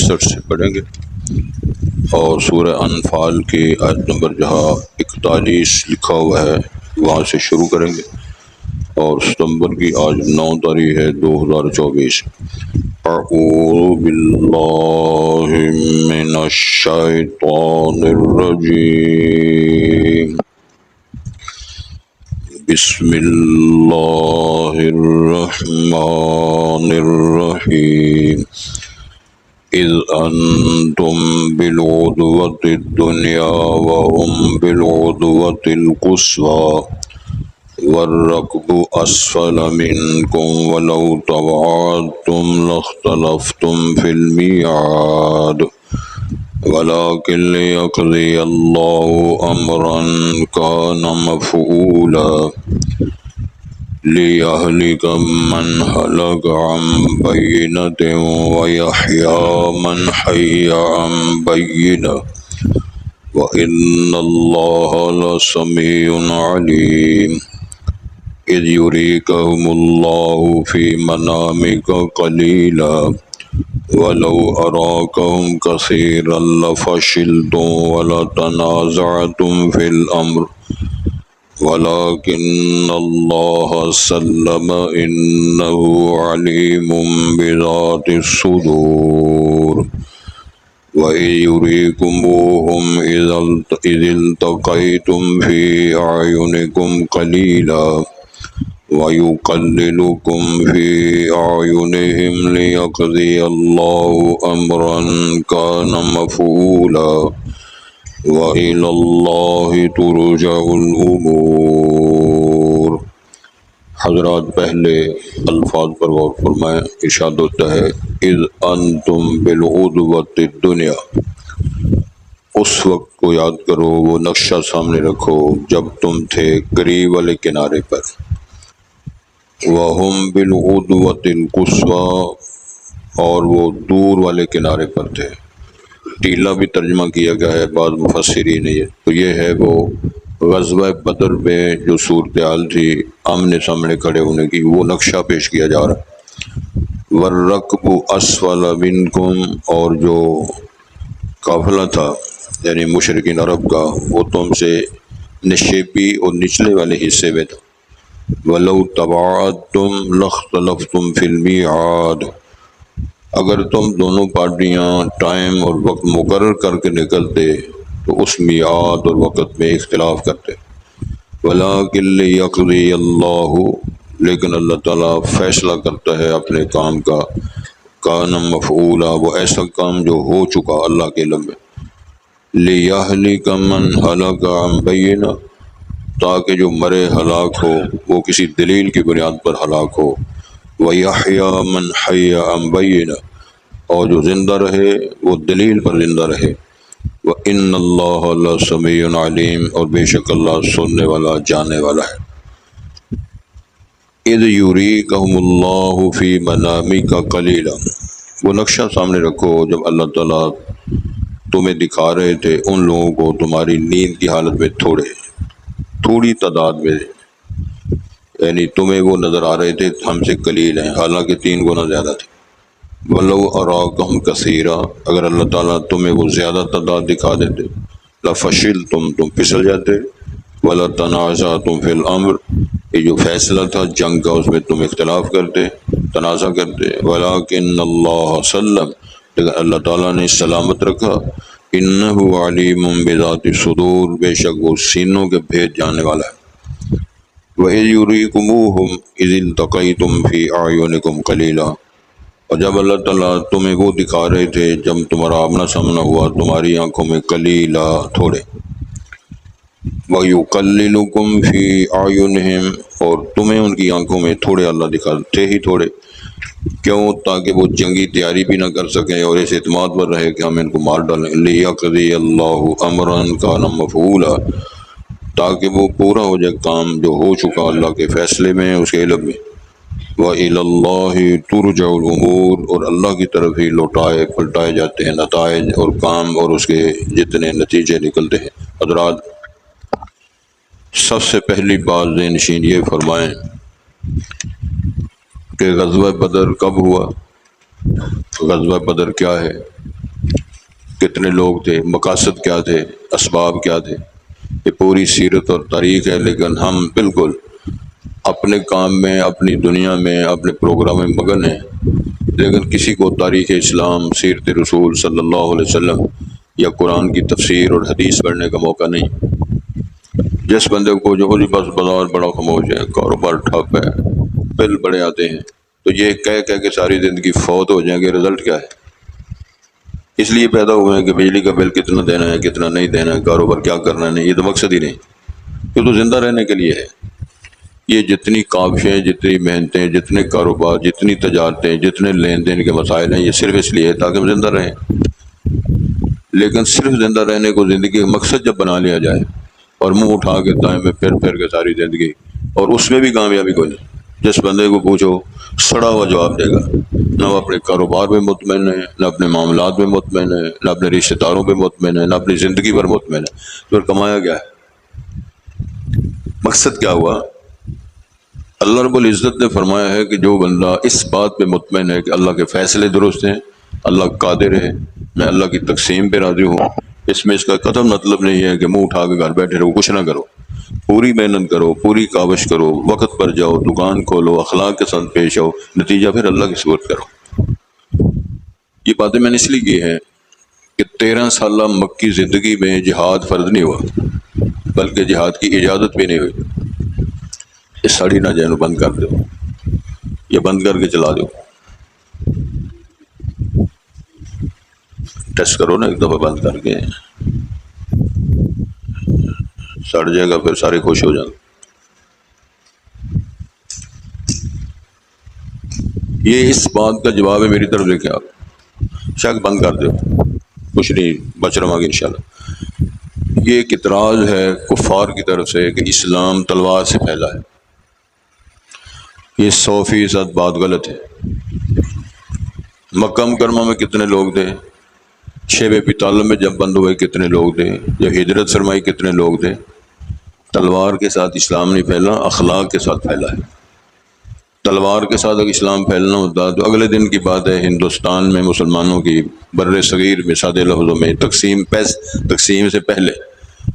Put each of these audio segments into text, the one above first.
61 سے پڑھیں گے، اور سورہ انفال کی آیت نمبر جہاں 41 لکھا ہوا ہے وہاں سے شروع کریں گے، اور ستمبر کی آج 9 تاریخ ہے 2024۔ اعوذ باللہ من الشیطان الرجیم، بسم اللہ الرحمن الرحیم۔ اذ انتم بالعدوۃ الدنیا وهم بالعدوۃ القصوی والركب اسفل منكم ولو تواعدتم لاختلفتم في الميعاد ولكن ليقضي الله امرا كان مفعولا ليهلك من هلك عن بينة ويحيى من حي عن بينة وإن الله لسميع عليم۔ إذ يريكهم الله في منامك قليلا ولو أراكهم كثيرا لفشلتم ولتنازعتم في الأمر ولكن الله سلم إنه عليم بذات الصدور۔ وَإِذْ يُرِيكُمُوهُمْ إِذِ الْتَقَيْتُمْ فِي أَعْيُنِكُمْ قَلِيلًا وَيُقَلِّلُكُمْ فِي أَعْيُنِهِمْ لِيَقْضِيَ اللَّهُ أَمْرًا كَانَ مَفْعُولًا وَإِلَى اللَّهِ تُرْجَعُ الْأُمُورُ۔ حضرات پہلے الفاظ پر غور فرمائیں۔ ارشاد ہوتا ہے اذ انتم بالعدوۃ الدنیا، اس وقت کو یاد کرو، وہ نقشہ سامنے رکھو جب تم تھے قریب والے کنارے پر، وہم بالعدوۃ القصوی، اور وہ دور والے کنارے پر تھے۔ ٹیلا بھی ترجمہ کیا گیا ہے بعض مفسرین نے، تو یہ ہے وہ غزوہ بدر میں جو صورتحال تھی آمنے سامنے کھڑے ہونے کی، وہ نقشہ پیش کیا جا رہا۔ والرکب اسفل منکم، اور جو قافلہ تھا یعنی مشرکین عرب کا، وہ تم سے نشیبی اور نچلے والے حصے میں تھا۔ ولو تواعدتم لاختلفتم فی المیعاد، اگر تم دونوں پارٹیاں ٹائم اور وقت مقرر کر کے نکلتے تو اس میعاد اور وقت میں اختلاف کرتے۔ وَلَٰكِن لِيَقْضِيَ اللَّهُ، لیکن اللہ تعالیٰ فیصلہ کرتا ہے اپنے کام کا، کان مفعولا، وہ ایسا کام جو ہو چکا اللہ کے علم میں، لِيَهْلِكَ مَنْ هَلَكَ عَنْ بَيِّنَةٍ، تاکہ جو مرے ہلاک ہو وہ کسی دلیل کی بنیاد پر ہلاک ہو، وَيَحْيَى مَنْ حَيَّ عَنْ بَيِّنَةٍ، اور جو زندہ رہے وہ دلیل پر زندہ رہے، وَإِنَّ اللَّهَ لَسَمِيعٌ عَلِيمٌ، اور بے شک اللہ سننے والا جاننے والا ہے۔ اِذْ يُرِيكَهُمُ اللَّهُ فِي مَنَامِكَ قَلِيلًا، وہ نقشہ سامنے رکھو جب اللہ تعالیٰ تمہیں دکھا رہے تھے ان لوگوں کو تمہاری نیند کی حالت میں تھوڑی تعداد میں، یعنی تمہیں وہ نظر آ رہے تھے ہم سے قلیل ہیں، حالانکہ 3 گنا زیادہ تھے۔ وَلَوْ أَرَاكَهُمْ كَثِيرًا، اگر اللہ تعالیٰ تمہیں وہ زیادہ تعداد دکھا دیتے، لَفَشِلْتُمْ، تم پھسل جاتے، وَلَتَنَازَعْتُمْ فِي الْأَمْرِ، یہ جو فیصلہ تھا جنگ کا اس میں تم اختلاف کرتے، تنازع کرتے، وَلَٰكِنَّ اللَّهَ سَلَّمَ، لیکن اللہ تعالیٰ نے سلامت رکھا، إِنَّهُ عَلِيمٌ بِذَاتِ الصُّدُورِ، بے شک وہ سینوں کے بھید جاننے والا ہے۔ وَإِذْ يُرِيكُمُوهُمْ إِذِ الْتَقَيْتُمْ فِي أَعْيُنِكُمْ قَلِيلًا، اور جب اللہ تعالیٰ تمہیں وہ دکھا رہے تھے جب تمہارا آمنا سامنا ہوا تمہاری آنکھوں میں، قلیلا، تھوڑے، وَيُقَلِّلُكُمْ فِي أَعْيُنِهِمْ، اور تمہیں ان کی آنکھوں میں تھوڑے اللہ دکھاتے ہی تھوڑے، کیوں؟ تاکہ وہ جنگی تیاری بھی نہ کر سکیں اور اس اعتماد پر رہے کہ ہم ان کو مار ڈالیں، لِيَقْضِيَ اللَّهُ أَمْرًا كَانَ مَفْعُولًا، تاکہ وہ پورا ہو جائے کام جو ہو چکا اللہ کے فیصلے میں، اس کے علم میں۔ وَإِلَى اللَّهِ تُرْجَعُ الْأُمُورُ، اور اللہ کی طرف ہی لوٹائے پلٹائے جاتے ہیں نتائج اور کام اور اس کے جتنے نتیجے نکلتے ہیں۔ حضرات، سب سے پہلی بات ذہن نشین یہ فرمائیں کہ غزوہ بدر کب ہوا؟ غزوہ بدر کیا ہے؟ کتنے لوگ تھے، مقاصد کیا تھے، اسباب کیا تھے، یہ پوری سیرت اور تاریخ ہے. لیکن ہم بالکل اپنے کام میں، اپنی دنیا میں، اپنے پروگرام میں مگن ہیں، لیکن کسی کو تاریخ اسلام، سیرت رسول صلی اللہ علیہ وسلم یا قرآن کی تفسیر اور حدیث پڑھنے کا موقع نہیں. جس بندے کو جو جی بس بازار بڑا خاموش ہے، کاروبار ٹھپ ہے، بل بڑے آتے ہیں، تو یہ کہہ کے ساری زندگی فوت ہو جائیں گے، رزلٹ کیا ہے؟ اس لیے پیدا ہوئے ہیں کہ بجلی کا بل کتنا دینا ہے، کتنا نہیں دینا ہے، کاروبار کیا کرنا ہے، نہیں، یہ تو مقصد ہی نہیں. یہ تو زندہ رہنے کے لیے ہے. یہ جتنی کاوشیں، جتنی محنتیں، جتنے کاروبار، جتنی تجارتیں، جتنے لین دین کے مسائل ہیں، یہ صرف اس لیے ہے تاکہ ہم زندہ رہیں. لیکن صرف زندہ رہنے کو زندگی کا مقصد جب بنا لیا جائے اور منہ اٹھا کے دائیں میں پھر کے ساری زندگی، اور اس میں بھی کامیابی کوئی نہیں. جس بندے کو پوچھو سڑا ہوا جواب دے گا. نہ وہ اپنے کاروبار میں مطمئن ہے، نہ اپنے معاملات میں مطمئن ہے، نہ اپنے رشتہ داروں پہ مطمئن ہے، نہ اپنی زندگی پر مطمئن ہے. تو پھر کمایا گیا ہے؟ مقصد کیا ہوا؟ اللہ رب العزت نے فرمایا ہے کہ جو بندہ اس بات پہ مطمئن ہے کہ اللہ کے فیصلے درست ہیں، اللہ قادر ہے، میں اللہ کی تقسیم پہ راضی ہوں، اس میں اس کا قدم مطلب نہیں ہے کہ منہ اٹھا کے گھر بیٹھے رہو، کچھ نہ کرو. پوری محنت کرو، پوری کاوش کرو، وقت پر جاؤ، دکان کھولو، اخلاق کے ساتھ پیش آؤ، نتیجہ پھر اللہ کی سپرد کرو. یہ باتیں میں نے اس لیے کی ہیں کہ 13 سالہ مکی زندگی میں جہاد فرض نہیں ہوا، بلکہ جہاد کی اجازت بھی نہیں ہوئی. یہ ساڑی نہ جانو بند کر دو، یہ بند کر کے چلا دو. ٹیسٹ کرو نا ایک دفعہ بند کر کے، سڑ جائے گا، پھر سارے خوش ہو جائیں گے. یہ اس بات کا جواب ہے میری طرف دیکھیں آپ، شک بند کر دو، کچھ نہیں، بچ رہا گا انشاءاللہ. یہ ایک اعتراض ہے کفار کی طرف سے کہ اسلام تلوار سے پھیلا ہے. یہ 100% بات غلط ہے. مکہ مکرمہ میں کتنے لوگ تھے؟ شیب ابی طالب میں جب بند ہوئے کتنے لوگ تھے؟ جب ہجرت فرمائی کتنے لوگ تھے؟ تلوار کے ساتھ اسلام نہیں پھیلا، اخلاق کے ساتھ پھیلا ہے. تلوار کے ساتھ اگر اسلام پھیلنا ہوتا تو اگلے دن کی بات ہے، ہندوستان میں مسلمانوں کی بر صغیر میں سادے لفظوں میں تقسیم سے پہلے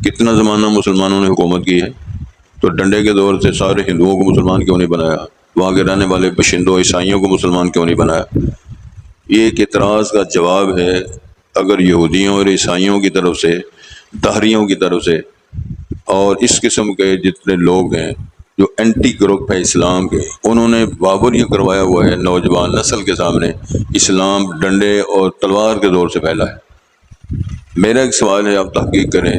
کتنا زمانہ مسلمانوں نے حکومت کی ہے. تو ڈنڈے کے دور سے سارے ہندوؤں کو مسلمان کیوں نہیں بنایا؟ وہاں کے رہنے والے باشندوں عیسائیوں کو مسلمان کیوں نہیں بنایا؟ یہ ایک اعتراض کا جواب ہے. اگر یہودیوں اور عیسائیوں کی طرف سے، دہریوں کی طرف سے، اور اس قسم کے جتنے لوگ ہیں جو اینٹی گروپ ہے اسلام کے، انہوں نے بابر یہ کروایا ہوا ہے نوجوان نسل کے سامنے، اسلام ڈنڈے اور تلوار کے دور سے پھیلا ہے. میرا ایک سوال ہے، آپ تحقیق کریں،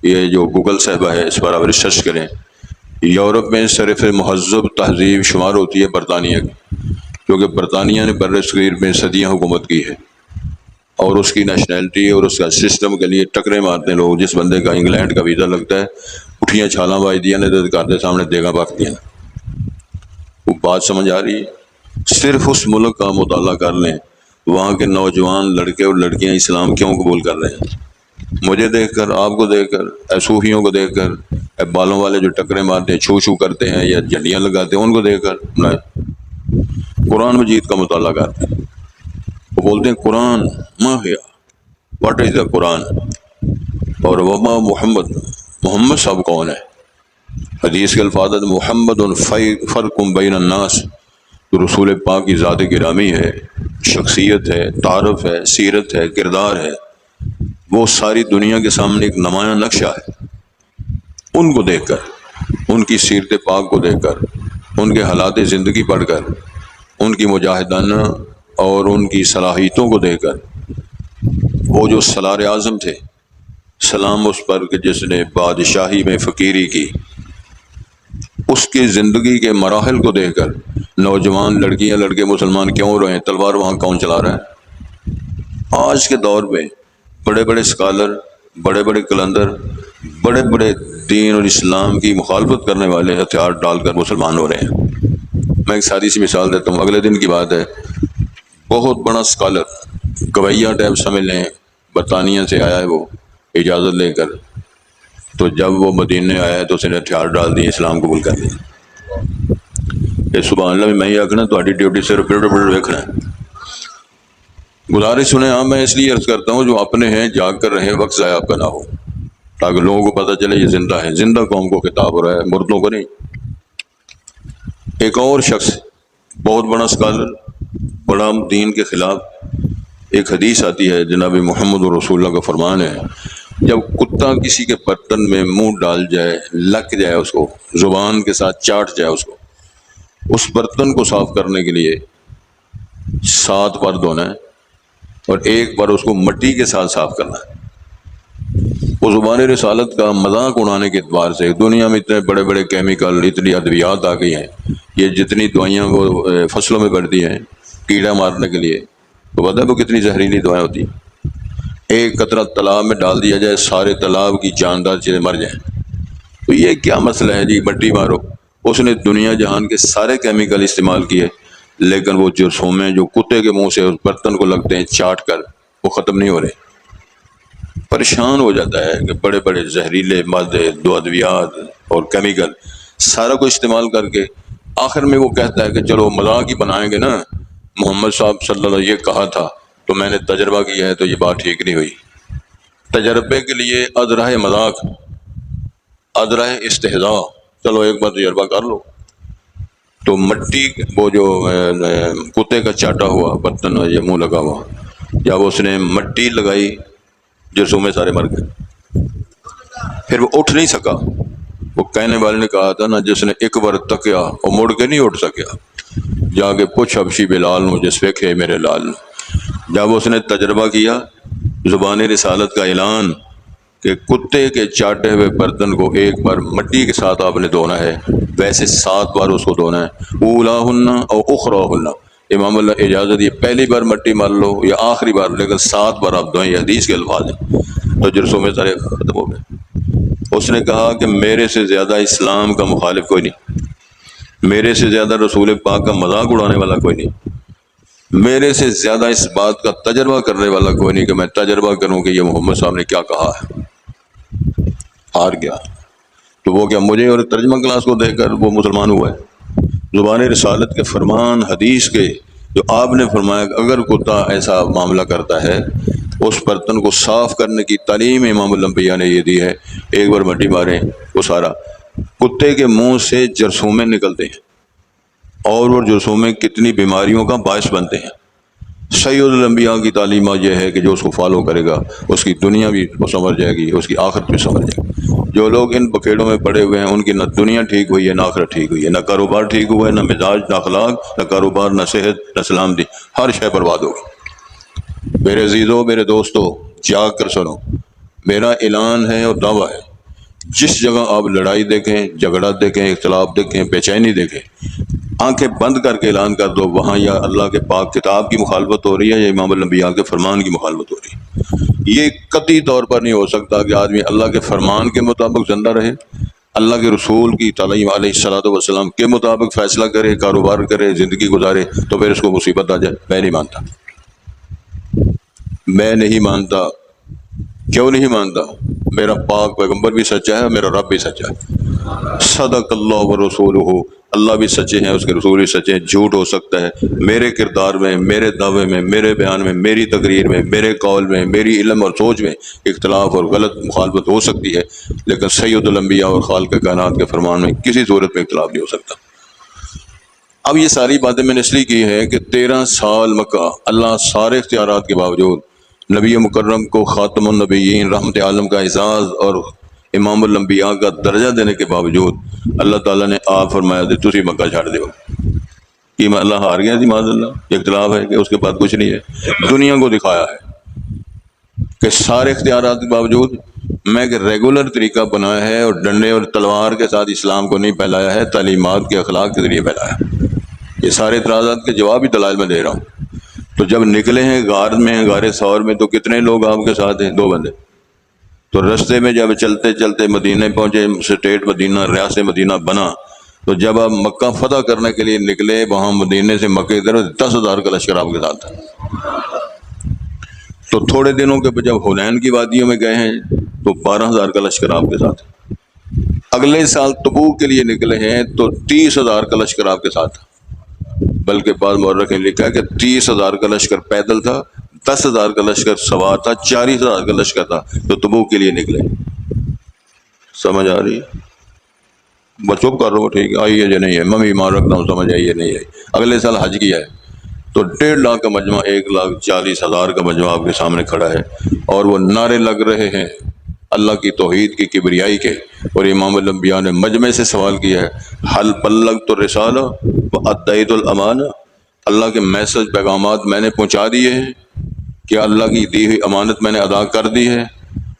یہ جو گوگل صاحبہ ہے اس پر آپ ریسرچ کریں. یورپ میں صرف مہذب تہذیب شمار ہوتی ہے برطانیہ کی، کیونکہ برطانیہ نے بر صغیر میں صدیاں حکومت کی ہے، اور اس کی نیشنلٹی اور اس کا سسٹم کے لیے ٹکرے مارتے ہیں لوگ. جس بندے کا انگلینڈ کا ویزا لگتا ہے، اٹھیاں چھالاں باز دیا نے تو گھر کے سامنے دیگا پک دیا. وہ بات سمجھ آ رہی ہے؟ صرف اس ملک کا مطالعہ کر لیں، وہاں کے نوجوان لڑکے اور لڑکیاں اسلام کیوں قبول کر رہے ہیں؟ مجھے دیکھ کر، آپ کو دیکھ کر، صوفیوں کو دیکھ کر، بالوں والے جو ٹکرے مارتے ہیں، چھو کرتے ہیں یا جھنڈیاں لگاتے ہیں، ان کو دیکھ کر نہیں. قرآن مجید کا مطالعہ کرتے ہیں، وہ بولتے ہیں قرآن ما ہے، واٹ از دا قرآن، اور وما محمد صاحب کون ہے؟ حدیث کے الفاظ محمد فرق بین الناس، تو رسول پاک کی ذات گرامی ہے، شخصیت ہے، تعارف ہے، سیرت ہے، کردار ہے، وہ ساری دنیا کے سامنے ایک نمایاں نقشہ ہے. ان کو دیکھ کر، ان کی سیرت پاک کو دیکھ کر، ان کے حالات زندگی پڑھ کر، ان کی مجاہدانہ اور ان کی صلاحیتوں کو دیکھ کر، وہ جو سالار اعظم تھے، سلام اس پر کہ جس نے بادشاہی میں فقیری کی، اس کی زندگی کے مراحل کو دیکھ کر نوجوان لڑکیاں لڑکے مسلمان کیوں رہے ہیں؟ تلوار وہاں کون چلا رہا ہے؟ آج کے دور میں بڑے بڑے اسکالر، بڑے بڑے کلندر، بڑے بڑے دین اور اسلام کی مخالفت کرنے والے ہتھیار ڈال کر مسلمان ہو رہے ہیں. میں ایک سادی سی مثال دیتا ہوں، اگلے دن کی بات ہے. بہت بڑا اسکالر، گویا ٹائپ سمجھ لیں، برطانیہ سے آیا ہے وہ اجازت لے کر. تو جب وہ مدینے آیا تو اس نے ہتھیار ڈال دیے، اسلام قبول کر لیا. یہ سبحان اللہ میں ہی آخنا، تھوڑی ڈیوٹی صرف پیڑ ویکھنا ہے. گزارش سنیں ہاں میں اس لیے عرض کرتا ہوں جو اپنے ہیں جاگ کر رہے وقت ضائع آپ کا نہ ہو، تاکہ لوگوں کو پتہ چلے یہ زندہ ہے، زندہ قوم کو خطاب ہو رہا ہے، مردوں کو نہیں۔ ایک اور شخص بہت بڑا اسکالر، بڑا دین کے خلاف، ایک حدیث آتی ہے جناب محمد رسول اللہ کا فرمان ہے، جب کتا کسی کے برتن میں منہ ڈال جائے، لگ جائے، اس کو زبان کے ساتھ چاٹ جائے، اس کو اس برتن کو صاف کرنے کے لیے 7 بار دھونا ہے اور 1 بار اس کو مٹی کے ساتھ صاف کرنا ہے۔ وہ زبان رسالت کا مذاق اڑانے کے اعتبار سے دنیا میں اتنے بڑے بڑے کیمیکل، اتنی ادویات آ گئی ہیں، یہ جتنی دوائیاں وہ فصلوں میں پڑتی ہیں کیڑا مارنے کے لیے، تو پتہ ہے وہ کتنی زہریلی دوائیں ہوتی ہیں۔ ایک قطرہ تالاب میں ڈال دیا جائے، سارے تالاب کی جاندار چیزیں مر جائیں۔ تو یہ کیا مسئلہ ہے جی، مٹی مارو۔ اس نے دنیا جہان کے سارے کیمیکل استعمال کیے، لیکن وہ جرثومے جو کتے کے منہ سے اس برتن کو لگتے ہیں چاٹ کر، وہ ختم نہیں ہو رہے۔ پریشان ہو جاتا ہے کہ بڑے بڑے زہریلے مادے، دو ادویات اور کیمیکل سارا کو استعمال کر کے آخر میں وہ کہتا ہے کہ چلو مذاق ہی بنائیں گے نا، محمد صاحب صلی اللہ علیہ وسلم یہ کہا تھا تو میں نے تجربہ کیا ہے تو یہ بات ٹھیک نہیں ہوئی۔ تجربے کے لیے ادرہ مذاق، ادرہ استہزاء، چلو ایک بار تجربہ کر لو۔ تو مٹی، وہ جو کتے کا چاٹا ہوا برتن، یہ منہ لگا ہوا، جب اس نے مٹی لگائی جرثومے سارے مر گئے۔ پھر وہ اٹھ نہیں سکا۔ وہ کہنے والے نے کہا تھا نا، جس نے ایک بار تکیا اور مڑ کے نہیں اٹھ سکیا، جا کے پوچھ حبشی بلال نو جس ویکھے میرے لال نو۔ جب اس نے تجربہ کیا، زبان رسالت کا اعلان کہ کتے کے چاٹے ہوئے برتن کو 1 بار مٹی کے ساتھ آپ نے دھونا ہے، ویسے 7 بار اس کو دھونا ہے، اولاہن او اخراہن۔ امام اللہ اجازت یہ پہلی بار مٹی مار لو یا آخری بار، لیکن 7 بار آپ دھوئیں، یہ حدیث کے الفاظ ہیں۔ تو جرثومے سارے ختم ہو گئے۔ اس نے کہا کہ میرے سے زیادہ اسلام کا مخالف کوئی نہیں، میرے سے زیادہ رسول پاک کا مذاق اڑانے والا کوئی نہیں، میرے سے زیادہ اس بات کا تجربہ کرنے والا کوئی نہیں کہ میں تجربہ کروں کہ یہ محمد صاحب نے کیا کہا ہے۔ ہار گیا۔ تو وہ کیا مجھے اور ترجمہ کلاس کو دیکھ کر وہ مسلمان ہوا ہے؟ زبان رسالت کے فرمان، حدیث کے جو آپ نے فرمایا کہ اگر کتا ایسا معاملہ کرتا ہے، اس برتن کو صاف کرنے کی تعلیم امام الانبیاء نے یہ دی ہے، 1 بار مٹی ماریں وہ سارا۔ کتے کے منہ سے جرثومے نکلتے ہیں اور وہ جرثومے کتنی بیماریوں کا باعث بنتے ہیں۔ سید الانبیاء کی تعلیمات یہ ہے کہ جو اس کو فالو کرے گا اس کی دنیا بھی سمجھ جائے گی، اس کی آخرت بھی سمجھ جائے گی۔ جو لوگ ان بکیڑوں میں پڑے ہوئے ہیں، ان کی نہ دنیا ٹھیک ہوئی ہے، نہ آخرت ٹھیک ہوئی ہے، نہ کاروبار ٹھیک ہوا ہے، نہ مزاج، نہ اخلاق، نہ کاروبار، نہ صحت، نہ سلامتی، ہر شے برباد ہوگی۔ میرے عزیزوں، میرے دوستوں، جاگ کر سنو، میرا اعلان ہے اور دعویٰ ہے، جس جگہ آپ لڑائی دیکھیں، جھگڑا دیکھیں، اختلاف دیکھیں، بے چینی دیکھیں، آنکھیں بند کر کے اعلان کر دو وہاں یا اللہ کے پاک کتاب کی مخالفت ہو رہی ہے یا امام الانبیاء کے فرمان کی مخالفت ہو رہی ہے۔ یہ قطعی طور پر نہیں ہو سکتا کہ آدمی اللہ کے فرمان کے مطابق زندہ رہے، اللہ کے رسول کی تعلیم علیہ الصلوۃ والسلام کے مطابق فیصلہ کرے، کاروبار کرے، زندگی گزارے، تو پھر اس کو مصیبت آ جائے۔ میں نہیں مانتا، میں نہیں مانتا۔ کیوں نہیں مانتا؟ میرا پاک پیغمبر بھی سچا ہے، میرا رب بھی سچا ہے۔ صدق اللہ و رسولہ، اللہ بھی سچے ہیں، اس کے رسول بھی سچے ہیں۔ جھوٹ ہو سکتا ہے میرے کردار میں، میرے دعوے میں، میرے بیان میں، میری تقریر میں، میرے قول میں، میری علم اور سوچ میں اختلاف اور غلط مخالفت ہو سکتی ہے، لیکن سید الانبیاء اور خالق کائنات کے فرمان میں کسی صورت میں اختلاف نہیں ہو سکتا۔ اب یہ ساری باتیں میں نے اس لیے کی ہے کہ 13 سال مکہ، اللہ سارے اختیارات کے باوجود نبی مکرم کو خاتم النبیین، رحمت عالم کا اعزاز اور امام الانبیاء کا درجہ دینے کے باوجود اللہ تعالیٰ نے آپ فرمایا تھے تسی مکہ چھاڑ دیو۔ کہ اللہ ہار گیا تھی معاذ اللہ، اختلاف ہے کہ اس کے بعد کچھ نہیں ہے۔ دنیا کو دکھایا ہے کہ سارے اختیارات کے باوجود میں ایک ریگولر طریقہ بنایا ہے اور ڈنڈے اور تلوار کے ساتھ اسلام کو نہیں پھیلایا ہے، تعلیمات کے اخلاق کے ذریعے پھیلایا ہے۔ یہ سارے اعتراضات کے جواب ہی دلائل میں دے رہا ہوں۔ تو جب نکلے ہیں غار میں، غار ثور میں، تو کتنے لوگ آپ کے ساتھ ہیں؟ 2 بندے۔ تو رستے میں جب چلتے چلتے مدینے پہنچے، اسٹیٹ مدینہ، ریاست مدینہ بنا، تو جب آپ مکہ فتح کرنے کے لیے نکلے، وہاں مدینے سے مکہ ادھر 10,000 کا لشکر آپ کے ساتھ تھا۔ تو تھوڑے دنوں کے جب حنین کی وادیوں میں گئے ہیں تو 12,000 کا لشکر آپ کے ساتھ ہے۔ اگلے سال تبوک کے لیے نکلے ہیں تو 30,000 کا لشکر آپ کے ساتھ تھا، بلکہ بعض مورخین نے لکھا ہے کہ 30,000 کا لشکر پیدل تھا، 10,000 کا لشکر سوار تھا، 40,000 کا لشکر تھا تو تبوک کے لیے نکلے. سمجھ آ رہی ہے؟ بس چپ کر رہو، ٹھیک ہے، آئیے جو نہیں ہے، میں بھی ایمان رکھتا ہوں، سمجھ آئیے نہیں ہے. اگلے سال حج کیا ہے تو 1.5 لاکھ کا مجمع، 1,40,000 کا مجمع آپ کے سامنے کھڑا ہے، اور وہ نعرے لگ رہے ہیں اللہ کی توحید کی، کبریائی کے. اور امام الانبیاء نے مجمع سے سوال کیا ہے، حل بلغت الرسالہ وادیت الامانہ، اللہ کے میسج پیغامات میں نے پہنچا دیے ہیں، کیا اللہ کی دی ہوئی امانت میں نے ادا کر دی ہے؟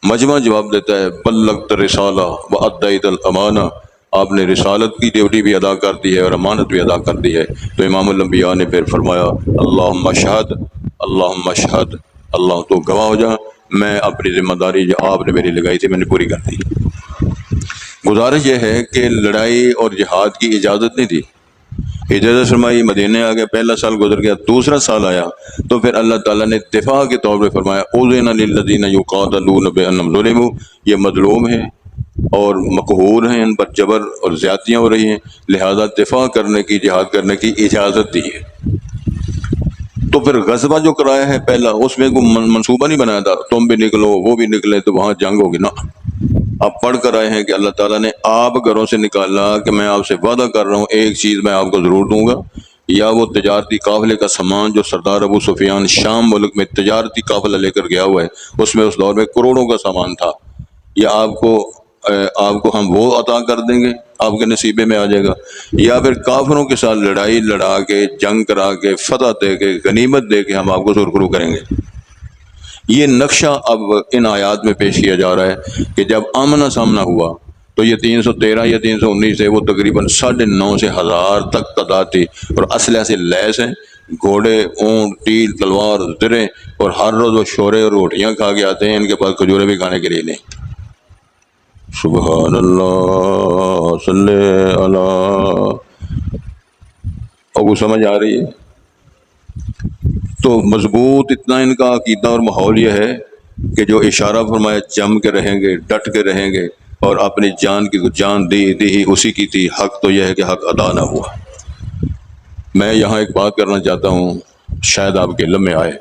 مجمع جواب دیتا ہے بلغت الرسالہ وادیت الامانہ، آپ نے رسالت کی ڈیوٹی بھی ادا کر دی ہے اور امانت بھی ادا کر دی ہے. تو امام الانبیاء نے پھر فرمایا اللہم اشہد، اللہم اشہد، اللہ تو گواہ ہو جا، میں اپنی ذمہ داری جو آپ نے میری لگائی تھی میں نے پوری کر دی. گزارش یہ ہے کہ لڑائی اور جہاد کی اجازت نہیں تھی. اجازت فرمائی، مدینے آ گئے، پہلا سال گزر گیا، دوسرا سال آیا تو پھر اللہ تعالیٰ نے دفاع کے طور پہ فرمایا اذن للذین یقاتلون بانہم ظلموا، یہ مظلوم ہیں اور مقہور ہیں، ان پر جبر اور زیادتیاں ہو رہی ہیں، لہذا دفاع کرنے کی، جہاد کرنے کی اجازت دی ہے. تو پھر غزوہ جو کرایا ہے پہلا، اس میں کوئی منصوبہ نہیں بنایا تھا تم بھی نکلو وہ بھی نکلے تو وہاں جنگ ہوگی، نا. آپ پڑھ کر آئے ہیں کہ اللہ تعالیٰ نے آپ گھروں سے نکالا کہ میں آپ سے وعدہ کر رہا ہوں ایک چیز میں آپ کو ضرور دوں گا، یا وہ تجارتی قافلے کا سامان جو سردار ابو سفیان شام ملک میں تجارتی قافلہ لے کر گیا ہوا ہے، اس میں اس دور میں کروڑوں کا سامان تھا، یا آپ کو ہم وہ عطا کر دیں گے، آپ کے نصیبے میں آ جائے گا، یا پھر کافروں کے ساتھ لڑائی لڑا کے، جنگ کرا کے، فتح دے کے، غنیمت دے کے ہم آپ کو سرخرو کریں گے. یہ نقشہ اب ان آیات میں پیش کیا جا رہا ہے کہ جب آمنا سامنا ہوا تو یہ 313 یا 319 ہے، وہ تقریباً 950 سے 1000 تک تعداد تھی، اور اسلحہ سے لیس ہیں، گھوڑے، اونٹ، تیر، تلوار، زریں، اور ہر روز وہ شورے اور روٹیاں کھا کے آتے ہیں، ان کے پاس کھجورے بھی کھانے کے لیے نہیں. سبحان اللہ، صلی اللہ. اور وہ سمجھ آ رہی ہے؟ تو مضبوط اتنا ان کا عقیدہ اور ماحول یہ ہے کہ جو اشارہ فرمایا جم کے رہیں گے، ڈٹ کے رہیں گے، اور اپنی جان کی جان دی ہی اسی کی تھی. حق تو یہ ہے کہ حق ادا نہ ہوا. میں یہاں ایک بات کرنا چاہتا ہوں، شاید آپ کے علم میں آئے.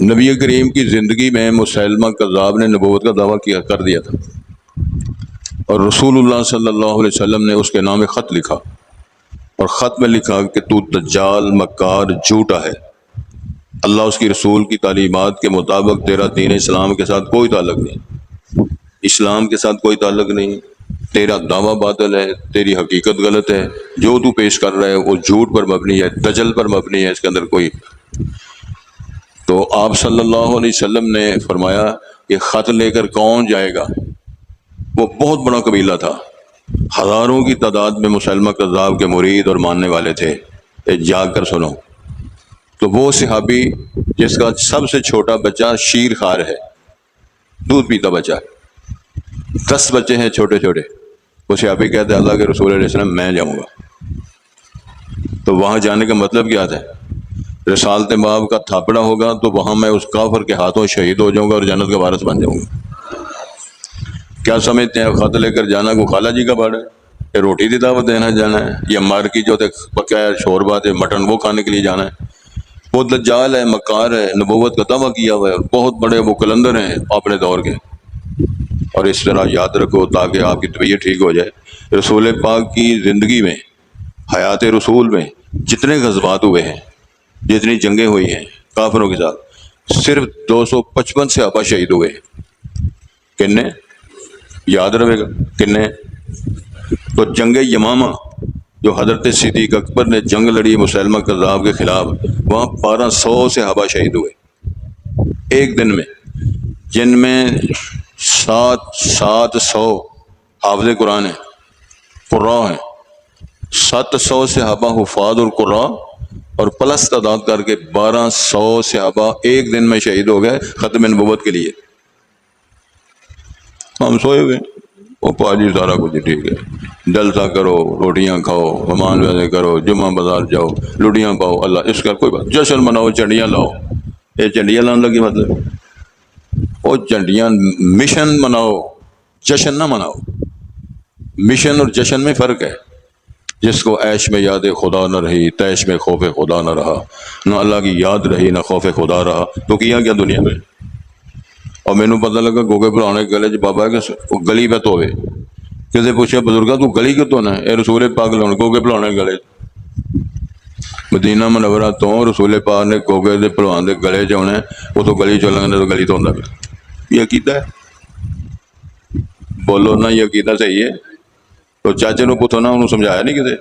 نبی کریم کی زندگی میں مسیلمہ کذاب نے نبوت کا دعویٰ کر دیا تھا، اور رسول اللہ صلی اللہ علیہ وسلم نے اس کے نام خط لکھا، اور خط میں لکھا کہ تو دجال، مکار، جھوٹا ہے، اللہ اس کی رسول کی تعلیمات کے مطابق تیرا دین اسلام کے ساتھ کوئی تعلق نہیں، اسلام کے ساتھ کوئی تعلق نہیں، تیرا دعویٰ باطل ہے، تیری حقیقت غلط ہے، جو تو پیش کر رہا ہے وہ جھوٹ پر مبنی ہے، دجل پر مبنی ہے، اس کے اندر کوئی. تو آپ صلی اللہ علیہ وسلم نے فرمایا کہ خط لے کر کون جائے گا؟ وہ بہت بڑا قبیلہ تھا، ہزاروں کی تعداد میں مسلمہ کذاب کے مرید اور ماننے والے تھے. جاگ کر سنو. تو وہ صحابی جس کا سب سے چھوٹا بچہ شیر خوار ہے، دودھ پیتا بچہ، 10 بچے ہیں چھوٹے چھوٹے، وہ صحابی کہتے ہیں اللہ کے رسول علیہ السلام میں جاؤں گا. تو وہاں جانے کا مطلب کیا تھا؟ رسالت باب کا تھاپڑا ہوگا تو وہاں میں اس کافر کے ہاتھوں شہید ہو جاؤں گا اور جنت کا وارث بن جاؤں گا. کیا سمجھتے ہیں خط لے کر جانا کو خالہ جی کا باڑ ہے، یا روٹی کی دعوت دینا جانا ہے، یا مار کی جو پکا ہے شوربہ ہے مٹن وہ کھانے کے لیے جانا ہے؟ وہ دجال ہے، مکار ہے، نبوت کا دعویٰ کیا ہوا ہے، اور بہت بڑے وہ کلندر ہیں اپنے دور کے. اور اس طرح یاد رکھو تاکہ آپ کی طبیعت ٹھیک ہو جائے، رسول پاک کی زندگی میں، حیات رسول میں جتنے غزوات ہوئے ہیں، جتنی جنگیں ہوئی ہیں کافروں کے ساتھ، صرف 255 صحابہ شہید ہوئے. کتنے؟ یاد رہے گا کتنے؟ تو جنگ یمامہ جو حضرت صدیق اکبر نے جنگ لڑی مسلمہ کذاب کے خلاف، وہاں 1200 صحابہ شہید ہوئے ایک دن میں، جن میں 700 حافظ قرآن ہیں، قراء ہیں، 700 صحابہ حفاظ اور قراء، اور پلس تعداد کر کے 1200 صحابہ ایک دن میں شہید ہو گئے ختم نبوت کے لیے. ہم سوئے ہوئے، وہ پاجی سارا کچھ ٹھیک ہے، جلسہ کرو، روٹیاں کھاؤ، مہمان ویسے کرو، جمعہ بازار جاؤ، لوٹیاں پاؤ، اللہ اس کا کوئی بات، جشن مناؤ، چنڈیاں لاؤ. یہ چنڈیاں لانے لگی مطلب وہ چنڈیاں مشن مناؤ، جشن نہ مناؤ. مشن اور جشن میں فرق ہے. جس کو عیش میں یاد خدا نہ رہی تیش میں خوف خدا نہ رہا، نہ اللہ کی یاد رہی نہ خوف خدا رہا، تو کیا کیا دنیا میں؟ اور مینوں پتہ لگا گوگے پرانے گلے چ بابا کہ گلی پہ تو ہوئے کسی پوچھا بزرگا تو گلی کیوں تو نہ ہے؟ رسول پاک لاؤ گوگے پلانے گلے مدینہ منورہ تو رسول پاک نے گوگے دے پلوان دے گلے چ ہونا وہ تو گلی چلیں گے تو گلی تو ہوتا پیا، یہ عقیدہ ہے؟ بولو نا یہ عقیدہ صحیح ہے؟ تو چاچے نو پوچھو نا، انہوں سمجھایا نہیں کسی،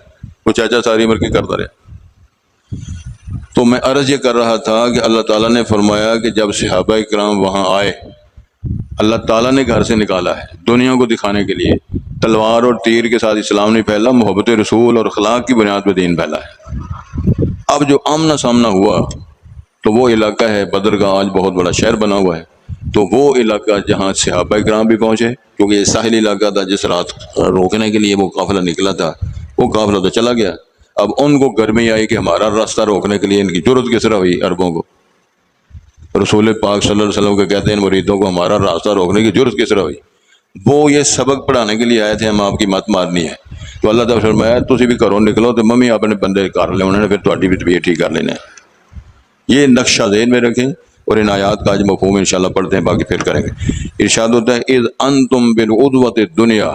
وہ چاچا ساری عمر کی کرتا رہا۔ تو میں عرض یہ کر رہا تھا کہ اللہ تعالیٰ نے فرمایا کہ جب صحابہ کرام وہاں آئے، اللہ تعالیٰ نے گھر سے نکالا ہے دنیا کو دکھانے کے لیے، تلوار اور تیر کے ساتھ اسلام نہیں پھیلا، محبت رسول اور اخلاق کی بنیاد پہ دین پھیلا ہے۔ اب جو آمنا سامنا ہوا تو وہ علاقہ ہے بدر کا، آج بہت بڑا شہر بنا ہوا ہے، تو وہ علاقہ جہاں صحابہ کرام بھی پہنچے، کیونکہ یہ ساحلی علاقہ تھا، جس رات روکنے کے لیے وہ قافلہ نکلا تھا وہ قافلہ تو چلا گیا۔ اب ان کو گرمی آئی کہ ہمارا راستہ روکنے کے لیے ان کی جرت کس طرح ہوئی عربوں کو، رسول پاک صلی اللہ علیہ وسلم کو کہتے ہیں ان مریدوں کو ہمارا راستہ روکنے کی جرت کس طرح ہوئی؟ وہ یہ سبق پڑھانے کے لیے آئے تھے، ہم آپ کی مت مارنی ہے۔ تو اللہ تعالیٰ فرمایا تسی بھی گھروں نکلو تو ممی اپنے بندے کر لے انہوں نے، پھر تہاڈی بھی طبیعت ٹھیک کر لینا ہے۔ یہ نقشہ ذہن میں رکھیں اور ان آیات کا آج مفہوم انشاءاللہ پڑھتے ہیں، باقی پھر کریں گے۔ ارشاد ہوتا ہے اذ انتم بالعدوۃ الدنیا،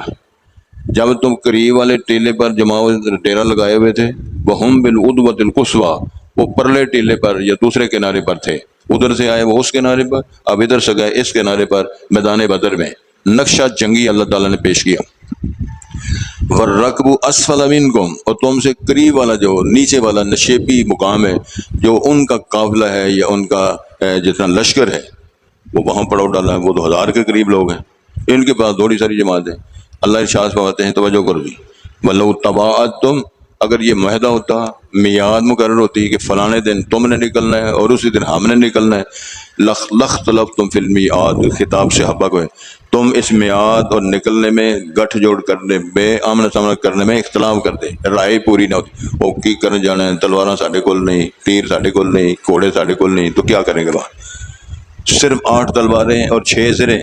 جب تم قریب والے ٹیلے پر جماؤ ڈیرا لگائے ہوئے تھے، وہم بالعدوۃ القصویٰ، وہ پرلے ٹیلے پر یا دوسرے کنارے پر تھے، ادھر سے آئے وہ اس کنارے پر، اب ادھر سے گئے اس کنارے پر، میدان بدر میں نقشہ جنگی اللہ تعالیٰ نے پیش کیا۔ وَالرَّكْبُ أَسْفَلَ مِنْكُمْ، اور تم سے قریب والا جو نیچے والا نشیبی مقام ہے، جو ان کا قافلہ ہے یا ان کا جتنا لشکر ہے وہ وہاں پڑاؤ ڈالا ہے، وہ 2000 کے قریب لوگ ہیں، ان کے پاس تھوڑی ساری جماعت ہے۔ اللہ ارشاد فرماتے ہیں، توجہ کرو جی، وَلَوْ تَبَاعَدْتُمْ، اگر یہ معاہدہ ہوتا، میعاد مقرر ہوتی کہ فلانے دن تم نے نکلنا ہے اور اسی دن ہم نے نکلنا ہے، لَاخْتَلَفْتُمْ فِي الْمِيعَادِ، خطاب صحابہ کو ہے، تم اس میعاد اور نکلنے میں گٹھ جوڑ کرنے میں آمنا سامنا کرنے میں اختلاف کرتے، رائے پوری نہ ہوتی، وہ کی کرنے جانا ہے، تلواراں ساڈے کول نہیں، تیر ساڈے کول نہیں، گھوڑے ساڈے کول نہیں، تو کیا کریں گے وہاں؟ صرف 8 تلواریں اور 6 سریں،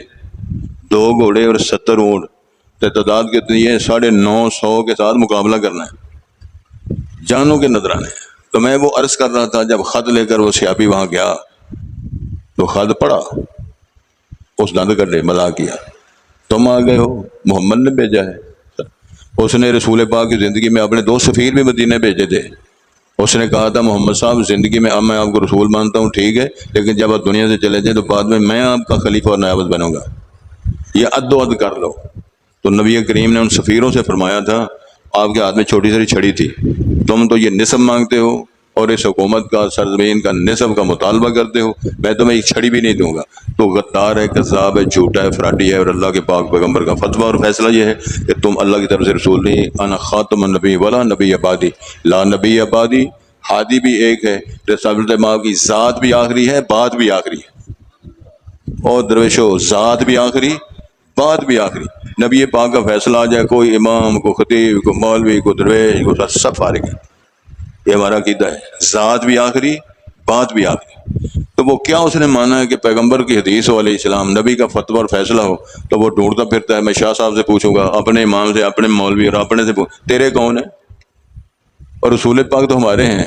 2 گھوڑے اور 70 اونٹ، تعداد کتنی ہے؟ 950 کے ساتھ مقابلہ کرنا ہے، جانوں کے نذرانے۔ تو میں وہ عرض کر رہا تھا، جب خط لے کر وہ سیابی وہاں گیا تو خط پڑھا، اس دند کر لے مذاق کیا، تم آ گئے ہو، محمد نے بھیجا ہے۔ اس نے رسول پاک کی زندگی میں اپنے 2 سفیر بھی مدینے بھیجے تھے۔ اس نے کہا تھا محمد صاحب زندگی میں اب میں آپ کو رسول مانتا ہوں، ٹھیک ہے، لیکن جب آپ دنیا سے چلے جائیں تو بعد میں آپ کا خلیفہ اور نائب بنوں گا، یہ عد و عد کر لو۔ تو نبی کریم نے ان سفیروں سے فرمایا تھا، آپ کے ہاتھ میں چھوٹی سی چھڑی تھی، تم تو یہ نصب مانگتے ہو اور اس حکومت کا سرزمین کا نصب کا مطالبہ کرتے ہو، میں تمہیں ایک چھڑی بھی نہیں دوں گا۔ تو غدار ہے، کذاب ہے، جھوٹا ہے، فراڈی ہے، اور اللہ کے پاک پیغمبر کا فتویٰ اور فیصلہ یہ ہے کہ تم اللہ کی طرف سے رسول نہیں، انا خاتم النبی ولا نبی بعدی، لا نبی بعدی، ہادی بھی ایک ہے، رسالت ماں کی ذات بھی آخری ہے، بات بھی آخری ہے، اور درویشو ذات بھی آخری، بات بھی آخری۔ نبی پاک کا فیصلہ آ جائے، کوئی امام، کوئی خطیب، کوئی مولوی، کوئی درویش، کوئی سب فارغ ہے۔ یہ ہمارا عقیدہ ہے، ذات بھی آخری، بات بھی آخری۔ تو وہ کیا اس نے مانا ہے کہ پیغمبر کی حدیث ہو علیہ السلام، نبی کا فتویٰ اور فیصلہ ہو تو وہ ڈھونڈتا پھرتا ہے، میں شاہ صاحب سے پوچھوں گا، اپنے امام سے، اپنے مولوی اور اپنے سے تیرے کون ہیں؟ اور رسول پاک تو ہمارے ہیں۔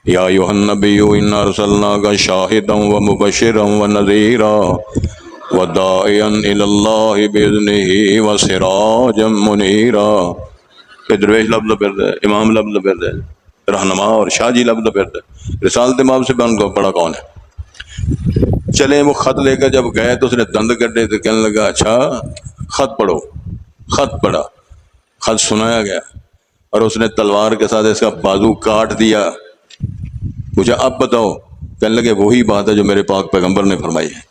یا ایھا النبی انا ارسلناک شاہدا ومبشرا ونذیرا وداعیا الی اللہ باذنہ وسراجا منیرا۔ درویش لفظ پھرتا ہے، امام لفظ پھرتا ہے، رہنما اور شاہ جی لفظ پھرتا ہے، رسالت امام سے بن کو پڑا کون ہے؟ چلے وہ خط لے کر جب گئے تو اس نے دند کٹے تو کہنے لگا اچھا خط پڑھو۔ خط پڑھا، خط سنایا گیا اور اس نے تلوار کے ساتھ اس کا بازو کاٹ دیا۔ پوچھا اب بتاؤ، کہنے لگے وہی بات ہے جو میرے پاک پیغمبر نے فرمائی ہے۔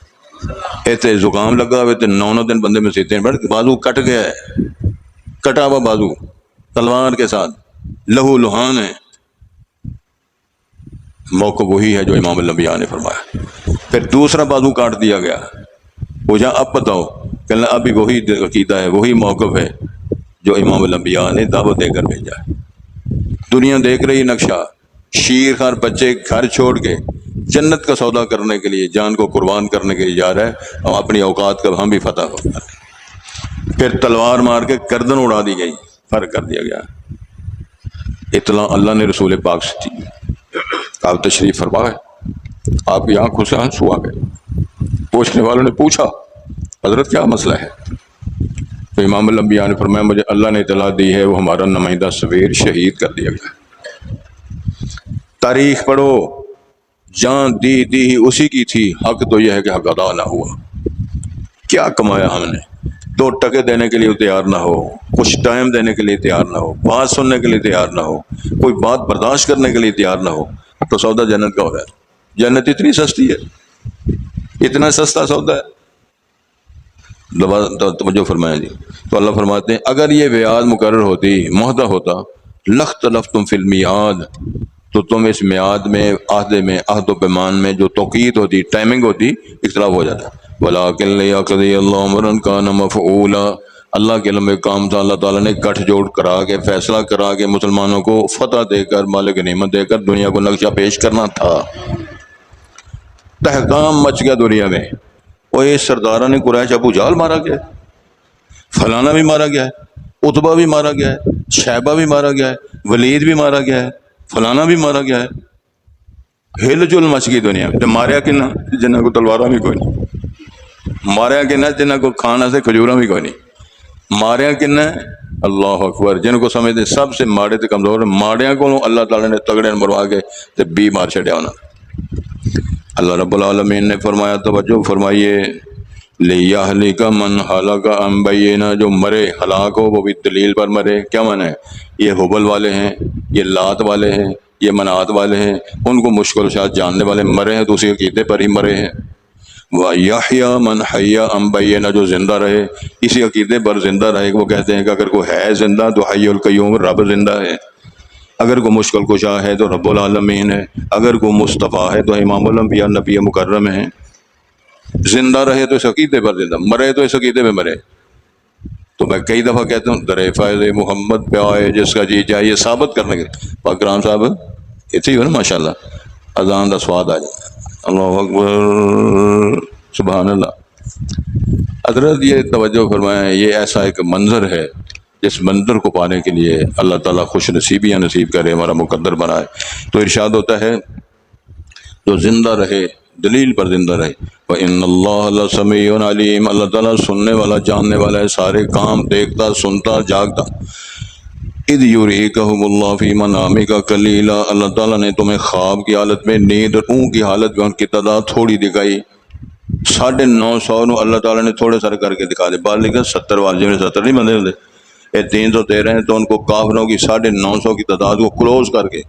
ایسے زکام لگا ہوئے تھے، 9 دن بندے میں سیتے ہیں، بازو کٹ گیا ہے، کٹا ہوا بازو تلوار کے ساتھ، لہو لہان ہے۔ موقع وہی ہے جو امام الانبیاء نے فرمایا۔ پھر دوسرا بازو کاٹ دیا گیا، پوچھا اب بتاؤ، کہنا ابھی وہی عقیدہ ہے، وہی موقف ہے جو امام الانبیاء نے دعوت دے کر بھیجا ہے۔ دنیا دیکھ رہی نقشہ، شیر خار بچے گھر چھوڑ کے جنت کا سودا کرنے کے لیے، جان کو قربان کرنے کے لیے جا رہا ہے، اور اپنی اوقات کا ہم بھی فتح ہوگا۔ پھر تلوار مار کے گردن اڑا دی گئی، فرق کر دیا گیا۔ اطلاع اللہ نے رسول پاک سے دی۔ آپ تشریف فرما ہے، آپ کی آنکھوں سے آنسو آ گئے۔ پوچھنے والوں نے پوچھا حضرت کیا مسئلہ ہے؟ تو امام الانبیاء نے فرمایا مجھے اللہ نے اطلاع دی ہے وہ ہمارا نمائندہ سویر شہید کر دیا گیا۔ تاریخ پڑھو، جان دی اسی کی تھی، حق تو یہ ہے کہ حق ادا نہ ہوا۔ کیا کمایا ہم نے؟ 2 ٹکے دینے کے لیے تیار نہ ہو، کچھ ٹائم دینے کے لیے تیار نہ ہو، بات سننے کے لیے تیار نہ ہو، کوئی بات برداشت کرنے کے لیے تیار نہ ہو، تو سودا جنت کا ہو رہا ہے۔ جنت اتنی سستی ہے، اتنا سستا سودا ہے۔ توجہ فرمایا جی۔ تو اللہ فرماتے ہیں اگر یہ میعاد مقرر ہوتی، معاہدہ ہوتا، لختلفتم فی المیعاد، تو تم اس میعاد میں، عہد میں، عہد و پیمان میں جو توقیت ہوتی، ٹائمنگ ہوتی، اختلاف ہو جاتا۔ وَلَٰكِن لِّيَقْضِيَ اللَّهُ أَمْرًا كَانَ مَفْعُولًا، اللہ کے لمبے کام تھا، اللہ تعالیٰ نے گٹھ جوڑ کرا کے، فیصلہ کرا کے مسلمانوں کو فتح دے کر، مال غنیمت دے کر دنیا کو نقشہ پیش کرنا تھا۔ تہکام مچ گیا دنیا میں، اور یہ سرداران قریش ابو جہل مارا گیا ہے، فلانا بھی مارا گیا ہے، عتبہ بھی مارا گیا ہے، شیبہ بھی مارا گیا ہے، ولید بھی مارا گیا ہے، فلانا بھی مارا گیا ہے۔ ہل جل مچ گئی دنیا میں۔ ماریا کنا جنہاں کو تلوارا بھی کوئی نہیں، ماریا کنا جنہاں کو کھانا سے کھجورا بھی کوئی نہیں، ماریا کنا اللہ اکبر جن کو سمجھتے سب سے ماڑے تے کمزور، ماڑیاں کو اللہ تعالیٰ نے تگڑے مروا کے تے بی مار چھڑیا ہونا۔ اللہ رب العالمین نے فرمایا، توجہ فرمائیے، لِيَهْلِكَ مَنْ هَلَكَ عَنْ بَيِّنَةٍ، جو مرے ہلاک ہو وہ بھی دلیل پر مرے۔ کیا معنی ہے؟ یہ حبل والے ہیں، یہ لات والے ہیں، یہ منات والے ہیں، ان کو مشکل شاید جاننے والے مرے ہیں تو اسی عقیدے پر ہی مرے ہیں۔ وَيَحْيَا مَنْ حَيَّا عَنْ بَيِّنَةٍ، جو زندہ رہے اسی عقیدے پر زندہ رہے۔ وہ کہتے ہیں کہ اگر کوئی ہے زندہ تو حی القیوم، رب زندہ ہے۔ اگر کوئی مشکل کشا ہے تو رب العالمین ہے، اگر کوئی مصطفیٰ ہے تو امام الانبیاء نبی مکرم ہیں۔ زندہ رہے تو اس عقیدے پر زندہ، مرے تو اس عقیدے پہ مرے۔ تو میں کئی دفعہ کہتا ہوں در فیض محمد پہ آئے جس کا جی چاہے، یہ ثابت کرنے کے پاکرام صاحب اتنی ہو نا ماشاءاللہ، اذان دا سواد آ جائے۔ اللہ اکبر، سبحان اللہ۔ حضرت یہ توجہ فرمائیں، یہ ایسا ایک منظر ہے جس منظر کو پانے کے لیے اللہ تعالیٰ خوش نصیبیاں نصیب کرے، ہمارا مقدر بنائے۔ تو ارشاد ہوتا ہے جو زندہ رہے، دلیل پر زندہ رہے۔ وَإِنَّ اللَّهَ لَسَمِيعٌ عَلِيمٌ، اللہ تعالیٰ سننے والا، جاننے والا ہے، سارے کام دیکھتا، سنتا، جاگتا۔ اِذْ يُرِيكَهُمُ اللَّهُ فِي مَنَامِكَ قَلِيلًا، اللہ تعالیٰ نے تمہیں خواب کی حالت میں، نیند اور اونگ کی حالت میں ان کی تعداد تھوڑی دکھائی۔ 950 نو اللہ تعالیٰ نے تھوڑے سارے کر کے دکھا دے۔ بعد لکھا 70 والے جنہیں 70 نہیں بندے ہوتے، یہ 313 ہیں، تو ان کو کافروں کی 950 کی تعداد کو کلوز کر کے،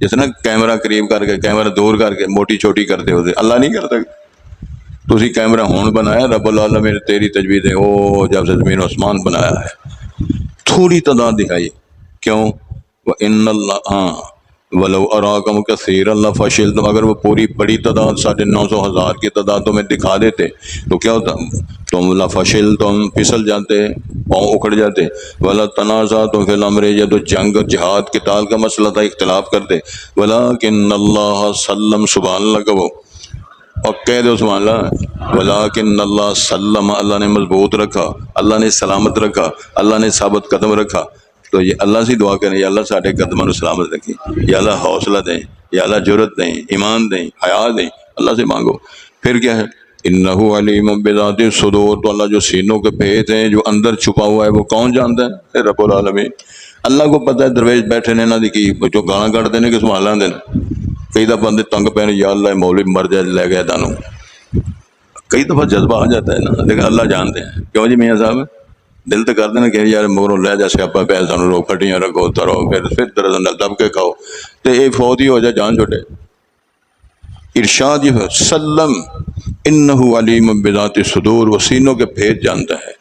جیسے نا کیمرہ قریب کر کے، کیمرہ دور کر کے موٹی چھوٹی کرتے ہوتے، اللہ نہیں کرتا۔ تو اسی کیمرہ ہون بنایا رب العالمین نے، تیری تجوید ہے او جب سے زمین و آسمان بنایا ہے، تھوڑی تعداد دکھائی۔ کیوں؟ وَإِنَّ اللَّهَ، ہاں، وَلَوْ أَرَاكَهُمْ كَثِيرًا لَفَشِلْتُمْ، اگر وہ پوری بڑی تعداد 950,000 کی تعداد تمہیں دکھا دیتے تو کیا ہوتا؟ تم لَفَشِلْتُمْ، پھسل جاتے، پاؤں اکھڑ جاتے۔ وَلَتَنَازَعْتُمْ فِي الْأَمْرِ، یہ تو جنگ، جہاد، قتال کا مسئلہ تھا، اختلاف کرتے۔ وَلَٰكِنَّ اللَّهَ سَلَّمَ، سبحان اللہ کہو اور کہہ دو سبحان اللہ۔ وَلَٰكِنَّ اللَّهَ سَلَّمَ، اللہ نے مضبوط رکھا، اللہ نے سلامت رکھا، اللہ نے ثابت قدم رکھا۔ تو یہ اللہ سے دعا کریں، یا اللہ ساڈے قدموں کو سلامت رکھیں، یا اللہ حوصلہ دیں، یا اللہ جرت دیں، ایمان دیں، حیا دیں، اللہ سے مانگو۔ پھر کیا ہے؟ انہ علیم بذات الصدور، تو اللہ جو سینوں کے بھید ہیں، جو اندر چھپا ہوا ہے، وہ کون جانتا ہے؟ رب العالمین۔ اللہ کو پتہ ہے درویش بیٹھے نے نہ دیکھی جو گانا کٹ دینے کہ سبحان اللہ دینا۔ کئی دفعہ بندے تنگ پہ یا اللہ مولوی مر جائے لے گیا دانوں، کئی دفعہ جذبہ آ جاتا ہے نا، لیکن اللہ جانتے ہیں۔ کیوں جی میاں صاحب؟ دل تو کرتے نا کہ یار مگروں لے جا سیاپا پہ سانوں رو پھٹیاں رکھو ترو، پھر درد نہ دب کے کھاؤ تو یہ فوت ہی ہو جائے، جان چھوٹے۔ ارشاد یہ ہے سلم انہ علیم بذات الصدور، وہ سینوں کے بھید جانتا ہے،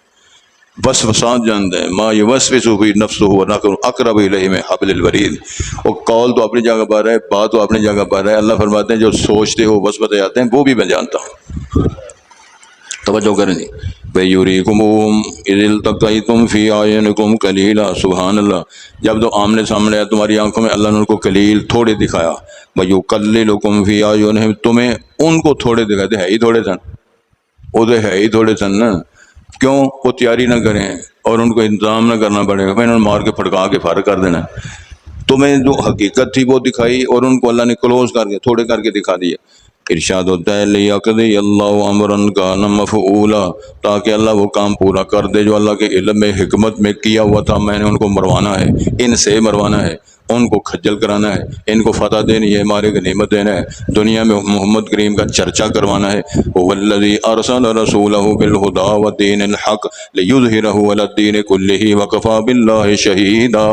وسوسات جانتا ہے۔ ما یوسوس فی نفسہ ونحن اقرب الیہ من حبل الورید، وہ قول تو اپنی جگہ پر ہے، بات تو اپنی جگہ پر ہے۔ اللہ فرماتے ہیں جو سوچتے ہو وسوسے آتے ہیں وہ بھی میں جانتا ہوں۔ توجہ کریں جی۔ وَيُرِيكُمُوهُمْ إِذِ الْتَقَيْتُمْ فِي أَعْيُنِكُمْ قَلِيلًا، سبحان اللہ، جب تو آمنے سامنے آیا تمہاری آنکھوں میں، اللہ نے ان کو قلیل تھوڑے دکھایا۔ وَيُقَلِّلُكُمْ فِي أَعْيُنِهِمْ، تمہیں ان کو تھوڑے دکھائے تھے، ہے ہی تھوڑے سن، وہ تو ہے ہی تھوڑے سن نا۔ کیوں؟ وہ تیاری نہ کریں اور ان کو انتظام نہ کرنا پڑے گا، میں انہوں نے مار کے پھڑکا کے فارغ کر دینا۔ تمہیں جو حقیقت تھی وہ دکھائی اور ان کو اللہ نے کلوز کر کے تھوڑے کر کے دکھا دیا۔ ارشاد ہوتا ہے لیقضی اللہ امرا کان مفعولا، تاکہ اللہ وہ کام پورا کر دے جو اللہ کے علم میں حکمت میں کیا ہوا تھا۔ میں نے ان کو مروانا ہے، ان سے مروانا ہے، ان کو کھجل کرانا ہے، ان کو فتح دینی ہے، مارے غنیمت دینا ہے، دنیا میں محمد کریم کا چرچا کروانا ہے۔ والذی ارسل رسولہ بالہدی ودین الحق لیظہرہ علی الدین کلہ وکفی باللہ شہیدا۔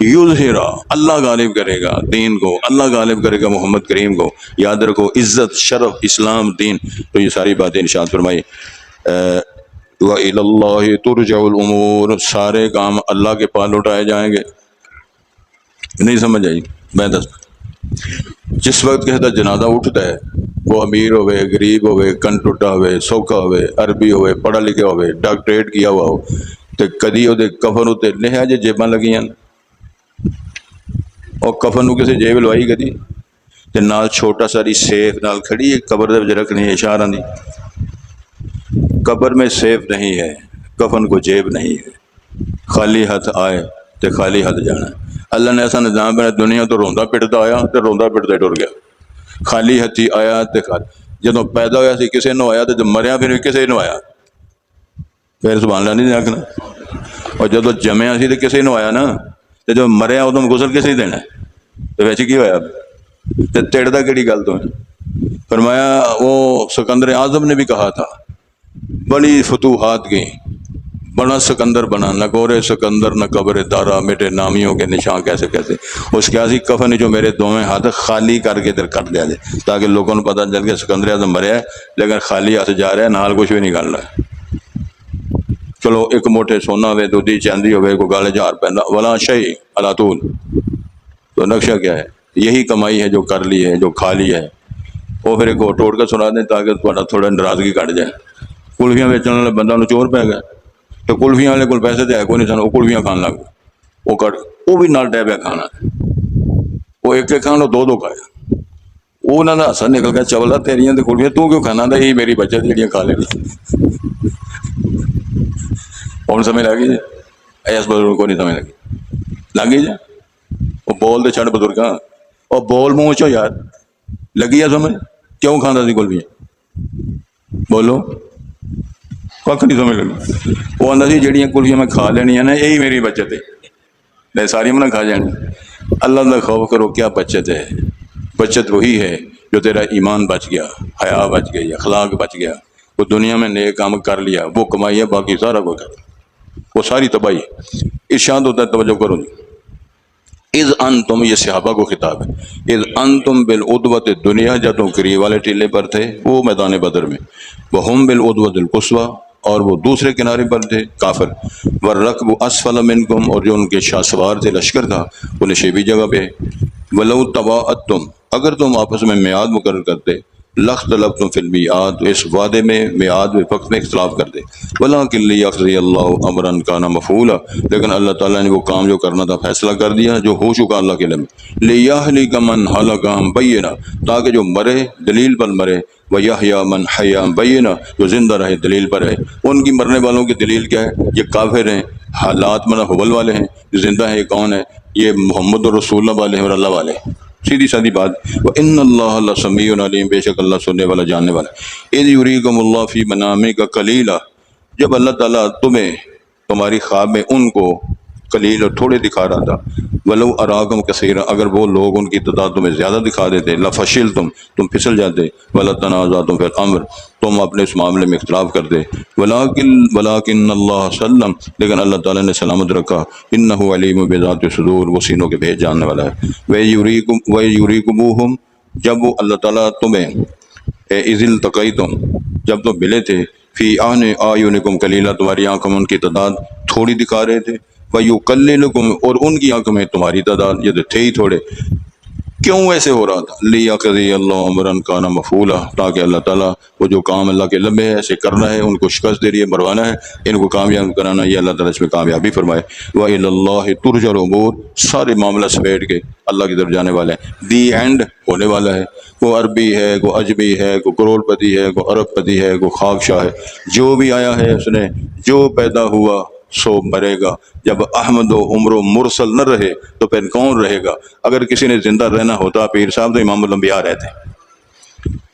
یظہرا، اللہ غالب کرے گا دین کو، اللہ غالب کرے گا محمد کریم کو۔ یاد رکھو، عزت، شرف، اسلام، دین، تو یہ ساری باتیں ارشاد فرمائی۔ وَإِلَى اللَّهِ تُرْجَعُ الْأُمُورُ، سارے کام اللہ کے پاس لوٹائے جائیں گے۔ نہیں سمجھ آئی؟ میں جس وقت کہتا جنازہ اٹھتا ہے، وہ امیر ہوئے، غریب ہوئے، کن ٹوٹا ہوئے، سوکھا ہوئے، عربی ہوئے، پڑھا لکھا ہوئے، ڈاکٹریٹ کیا ہوا ہو، تو کدی وہ کفن اتنے لکھا جی جیباں لگیاں اور کفن نو کسی جیب لوائی کدی، تے نال چھوٹا ساری سیف نال کھڑی ہے، قبر دے وچ رکھنی ہے اشارہ دی۔ قبر میں سیف نہیں ہے، کفن کو جیب نہیں ہے، خالی ہاتھ آئے تے خالی ہاتھ جانا۔ اللہ نے ایسا نظام بنا، دنیا تو روندا پٹدا آیا تے روندا پٹدا ٹر گیا، خالی ہاتھی آیا تے خالی۔ جدوں پیدا ہویا سی کسے نو آیا تے جب مریا پھر کسے نو آیا، پھر سبحان اللہ نہیں آکھنا۔ اور جدوں جمیا سی تے کسے نو آیا نا، تے جب مریا ادوں غسل کسے دینا تے ویسے کی ہویا تے تڑدا کیڑی گل تو ہے۔ فرمایا وہ سکندر اعظم نے بھی کہا تھا، بڑی فتوحات گئیں، بڑا سکندر بنا، نہ گورے سکندر نہ قبر دارا، میٹے نامیوں کے نشان کیسے کیسے۔ اس کے آسی کفن جو میرے دوویں ہاتھ خالی کر کے ادھر کر دیا جائے، تاکہ لوگوں کو پتہ چل کے سکندر اعظم مریا ہے لیکن خالی ہاتھ جا رہا ہے، نال کچھ بھی نہیں کر رہا ہے۔ چلو ایک موٹے سونا ہوئے، دودھی چاندی ہوئے، کوئی گالے جار پہنا، ولا شیء علی طول، تو نقشہ کیا ہے؟ یہی کمائی ہے جو کر لی ہے، جو کھا لی ہے، وہ پھر ایک اور توڑ کے سنا دیں تاکہ تھوڑا ناراضگی کٹ جائے۔ کلفیاں بیچنے والے بندہ نو چور پی گیا، تو کلفیاں والے کول پیسے تو ہے کوئی نہیں سن، وہ کلفیاں کھان لگ گئے، وہ کٹ وہ بھی نال ڈے پیا کھانا، وہ ایک ایک کھانا دو دو کھایا، وہ انہوں نے ہسا نکل گیا، چولا تیریاں تے کلفیاں تو کیوں کھانا تھا، یہی میری بچت جہاں کھا لینی۔ ہوں سمجھ لگ گئی جی؟ اس بزرگ کو نہیں سمجھ لگی، لگ گئی جی؟ وہ بول دے چھڑ بزرگاں، اور بول منہ چو یار، لگی ہے سمجھ؟ کیوں کھانا سی کلفیاں؟ بولو، کھ نہیں سمجھ لگی۔ وہ آتا سی جہاں کلفیاں میں کھا لینی نا، یہی میری بچت ہے، میں ساری میں نہ کھا جانی۔ اللہ کا خوف کرو، کیا بچت ہے؟ بچت وہی ہے جو تیرا ایمان بچ گیا، حیا بچ گئی، اخلاق بچ گیا، وہ دنیا میں نیک کام کر لیا، وہ کمائی ہے، باقی سارا کوئی کر، وہ ساری تباہی۔ ارشاد ہوتا ہے، توجہ کرو، اذ انتم، یہ صحابہ کو خطاب ہے، اذ انتم بالعدوۃ الدنیا، جب تم قریب والے ٹیلے پر تھے، وہ میدان بدر میں، وہم بالعدوۃ القصویٰ، اور وہ دوسرے کنارے پر تھے کافر، والرکب اسفل منکم، اور جو ان کے شاہ سوار تھے، لشکر تھا وہ نشیبی جگہ پہ، ولو تواعدتم، اگر تم آپس میں میعاد مقرر کرتے، لاختلفتم فی المیعاد، تو اس وعدے میں میعاد میں وقت میں اختلاف کر دے، ولکن لیقضی اللہ امرا کان مفعولا، لیکن اللہ تعالیٰ نے وہ کام جو کرنا تھا فیصلہ کر دیا جو ہو چکا اللہ کے علم میں، لیہلک من ہلک عن بینہ، تاکہ جو مرے دلیل پر مرے، ویحییٰ من حی عن بینہ، جو زندہ رہے دلیل پر رہے۔ ان کی مرنے والوں کی دلیل کیا ہے؟ یہ کافر ہیں، حالات من حبل والے ہیں، جو زندہ ہیں یہ کون ہے؟ یہ محمد رسول اللہ والے ہیں اور اللہ والے ہیں، سیدھی سادھی بات۔ وَإِنَّ اللَّهَ لَسَمِيعٌ عَلِيمٌ، بے شک اللہ سننے والا جاننے والا ہے۔ اِذْ يُرِيكُمُ اللَّهُ فِي مَنَامِكَ قَلِيلًا، جب اللہ تعالیٰ تمہیں تمہاری خواب میں ان کو قلیل اور تھوڑے دکھا رہا تھا، وَلَوْ أَرَاكُمْ كَثِيرًا، اگر وہ لوگ ان کی تعداد تمہیں زیادہ دکھا دیتے، لَفَشِلْتُمْ، تم پھسل جاتے، وَلَتَنَازَعْتُمْ فِي الْأَمْرِ، تم اپنے اس معاملے میں اختلاف کرتے، وَلَكِنَّ اللَّهَ سَلَّمَ، لیکن اللہ تعالیٰ نے سلامت رکھا، إِنَّهُ عَلِيمٌ بِذَاتِ الصُّدُورِ، وہ سینوں کے بھیج جاننے والا ہے۔ وَيُرِيكُمُوهُمْ، جب وہ اللہ تعالیٰ تمہیں اِذِ الْتَقَيْتُمْ، جب تم ملے تھے، فی أَعْیُنِکُمْ قَلِیلًا، تمہاری آنکھوں میں ان کی تعداد تھوڑی دکھا رہے تھے، وَیُقَلِّلُکُمْ، اور ان کی آنکھوں میں تمہاری تعداد، یہ تو تھے ہی تھوڑے۔ کیوں ایسے ہو رہا تھا؟ لیقضی اللہ امرا کان مفعولا، تاکہ اللہ تعالیٰ وہ جو کام اللہ کے علم میں ہے ایسے کرنا ہے، ان کو شکست دے رہی ہے، مروانا ہے، ان کو کامیاب کرانا، یہ اللہ تعالیٰ اس میں کامیابی فرمائے۔ وَإِلَى اللَّهِ تُرْجَعُ الْأُمُورُ، سارے معاملہ سمیٹ کے اللہ کی طرف جانے والے ہیں، دی اینڈ ہونے والا ہے۔ کوئی عربی ہے، کوئی عجمی ہے، کوئی کروڑ پتی ہے، کوئی ارب پتی ہے، کوئی خاک شاہ ہے، جو بھی آیا ہے اس نے جو پیدا ہوا سو مرے گا۔ جب احمد و عمر و مرسل نہ رہے تو پھر کون رہے گا؟ اگر کسی نے زندہ رہنا ہوتا پیر صاحب تو امام الانبیاء رہتے،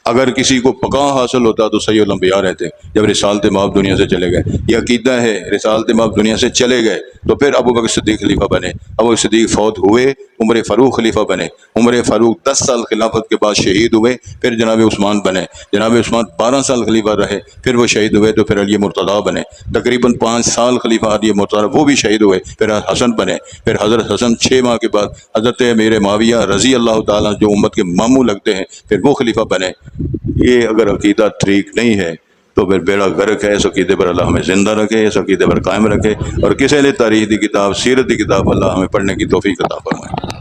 اگر کسی کو پکا حاصل ہوتا تو سید الانبیاء رہتے۔ جب رسالت مآب دنیا سے چلے گئے، یہ عقیدہ ہے، رسالت مآب دنیا سے چلے گئے تو پھر ابو بکر صدیق خلیفہ بنے، ابو بکر صدیق فوت ہوئے، عمر فاروق خلیفہ بنے، عمر فاروق 10 سال خلافت کے بعد شہید ہوئے، پھر جناب عثمان بنے، جناب عثمان 12 سال خلیفہ رہے، پھر وہ شہید ہوئے تو پھر علی مرتضیٰ بنے، تقریباً 5 سال خلیفہ علی مرتضیٰ وہ بھی شہید ہوئے، پھر حسن بنے، پھر حضرت حسن 6 ماہ کے بعد حضرت امیر معاویہ رضی اللہ تعالیٰ جو امت کے ماموں لگتے ہیں پھر وہ خلیفہ بنے۔ یہ اگر عقیدہ ٹھیک نہیں ہے تو پھر بیڑا غرق ہے۔ اس عقیدے پر اللہ ہمیں زندہ رکھے، اس عقیدے پر قائم رکھے، اور کسی نے تاریخ کی کتاب، سیرت کی کتاب اللہ ہمیں پڑھنے کی توفیق عطا فرمائے۔